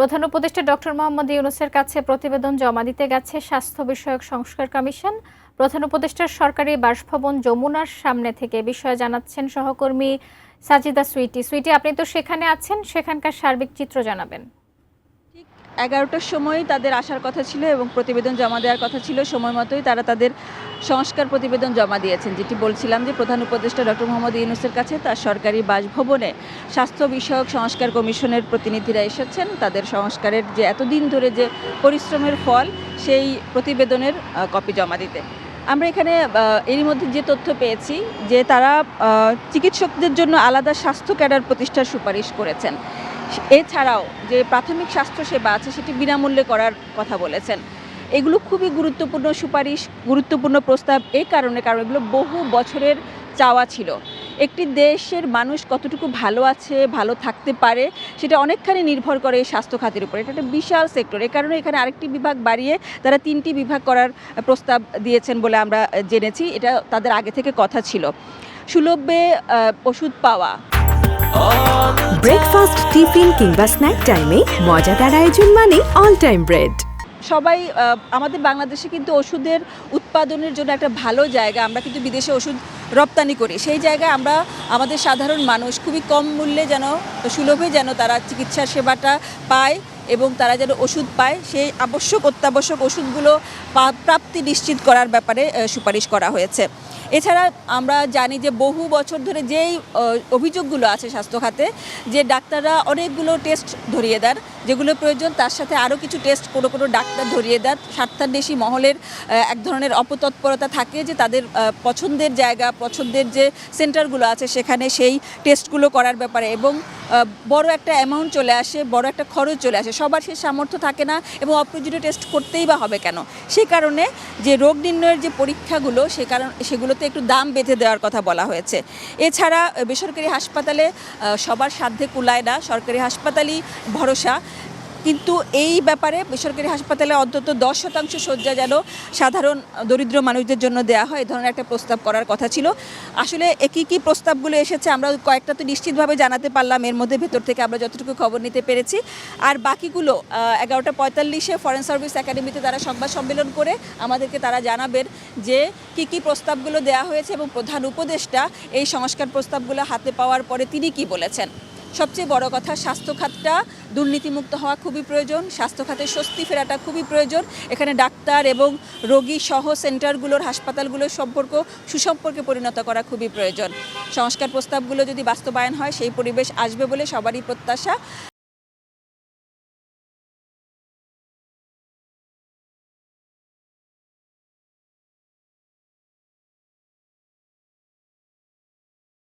প্রধান উপদেষ্টা ডক্টর মোহাম্মদ ইউনূসের কাছে প্রতিবেদন জমা দিতে গেছে স্বাস্থ্য বিষয়ক সংস্কার কমিশন। প্রধান উপদেষ্টার সরকারি বাসভবন যমুনার সামনে থেকে বিষয়ে জানাচ্ছেন সহকর্মী সাজিদা সুইটি। সুইটি, আপনি তো সেখানে আছেন, সেখানকার সার্বিক চিত্র জানাবেন। ঠিক 11টার সময় তাদের আসার কথা ছিল এবং প্রতিবেদন জমা দেওয়ার কথা ছিল। সময় মতোই তারা তাদের সংস্কার প্রতিবেদন জমা দিয়েছেন, যেটি বলছিলাম যে প্রধান উপদেষ্টা ডক্টর মোহাম্মদ ইউনূসের কাছে তার সরকারি বাসভবনে স্বাস্থ্য বিষয়ক সংস্কার কমিশনের প্রতিনিধিরা এসেছেন। তাদের সংস্কারের যে এতদিন ধরে যে পরিশ্রমের ফল, সেই প্রতিবেদনের কপি জমা দিতে আমরা এখানে এরই মধ্যে যে তথ্য পেয়েছি যে তারা চিকিৎসকদের জন্য আলাদা স্বাস্থ্য ক্যাডার প্রতিষ্ঠার সুপারিশ করেছেন। এছাড়াও যে প্রাথমিক স্বাস্থ্যসেবা আছে সেটি বিনামূল্যে করার কথা বলেছেন। এগুলো খুবই গুরুত্বপূর্ণ সুপারিশ, গুরুত্বপূর্ণ প্রস্তাব কারণ এগুলো বহু বছরের চাওয়া ছিল। একটি দেশের মানুষ কতটুকু ভালো আছে, ভালো থাকতে পারে, সেটা অনেকখানি নির্ভর করে এই স্বাস্থ্য খাতের উপর। এটা একটা বিশাল সেক্টর। এ কারণে এখানে আরেকটি বিভাগ বাড়িয়ে তারা 3টি বিভাগ করার প্রস্তাব দিয়েছেন বলে আমরা জেনেছি। এটা তাদের আগে থেকে কথা ছিল। সুলভে ওষুধ পাওয়া, ব্রেকফাস্ট, টিফিন কিংবা স্ন্যাক টাইমে মজাদার আয়োজন মানে অল টাইম ব্রেড। সবাই আমাদের বাংলাদেশে কিন্তু ওষুধের উৎপাদনের জন্য একটা ভালো জায়গা। আমরা কিন্তু বিদেশে ওষুধ রপ্তানি করি। সেই জায়গায় আমরা আমাদের সাধারণ মানুষ খুবই কম মূল্যে যেন, সুলভে যেন তারা চিকিৎসা সেবাটা পায় এবং তারা যেন ওষুধ পায়, সেই অত্যাবশ্যক ওষুধগুলো প্রাপ্তি নিশ্চিত করার ব্যাপারে সুপারিশ করা হয়েছে। এছাড়া আমরা জানি যে বহু বছর ধরে যেই অভিযোগগুলো আছে স্বাস্থ্য খাতে, যে ডাক্তাররা অনেকগুলো টেস্ট ধরিয়ে দেন, যেগুলো প্রয়োজন তার সাথে আরও কিছু টেস্ট কোনো ডাক্তার ধরিয়ে দেন। স্বার্থান্বেষী মহলের এক ধরনের অপতৎপরতা থাকে যে তাদের পছন্দের জায়গা, পছন্দের যে সেন্টারগুলো আছে সেখানে সেই টেস্টগুলো করার ব্যাপারে, এবং বড় একটা অ্যামাউন্ট চলে আসে, বড় একটা খরচ চলে আসে। সবার সেই সামর্থ্য থাকে না এবং অপ্রয়োজনীয় টেস্ট করতেই বা হবে কেন। সেই কারণে যে রোগ নির্ণয়ের যে পরীক্ষাগুলো, সেগুলোতে একটু দাম বেঁধে দেওয়ার কথা বলা হয়েছে। এছাড়া বেসরকারি হাসপাতালে সবার সাধ্যে কুলায় না, সরকারি হাসপাতালই ভরসা। কিন্তু এই ব্যাপারে বেসরকারি হাসপাতালে অন্তত 10% শয্যা যেন সাধারণ দরিদ্র মানুষদের জন্য দেওয়া হয়, এই ধরনের একটা প্রস্তাব করার কথা ছিল। আসলে কী প্রস্তাবগুলো এসেছে আমরা কয়েকটা তো নিশ্চিতভাবে জানাতে পারলাম, এর মধ্যে ভেতর থেকে আমরা যতটুকু খবর নিতে পেরেছি। আর বাকিগুলো 11:45-এ ফরেন সার্ভিস একাডেমিতে তারা সংবাদ সম্মেলন করে আমাদেরকে তারা জানাবেন যে কী প্রস্তাবগুলো দেওয়া হয়েছে এবং প্রধান উপদেষ্টা এই সংস্কার প্রস্তাবগুলো হাতে পাওয়ার পরে তিনি কি বলেছেন। সবচেয়ে বড় কথা, স্বাস্থ্য খাতটা দুর্নীতিমুক্ত হওয়া খুবই প্রয়োজন, স্বাস্থ্য খাতে স্বস্তি ফেরাটা খুবই প্রয়োজন। এখানে ডাক্তার এবং রোগী সহ সেন্টারগুলোর, হাসপাতালগুলোর সুসম্পর্কে পরিণত করা খুবই প্রয়োজন। সংস্কার প্রস্তাবগুলো যদি বাস্তবায়ন হয় সেই পরিবেশ আসবে বলে সবারই প্রত্যাশা।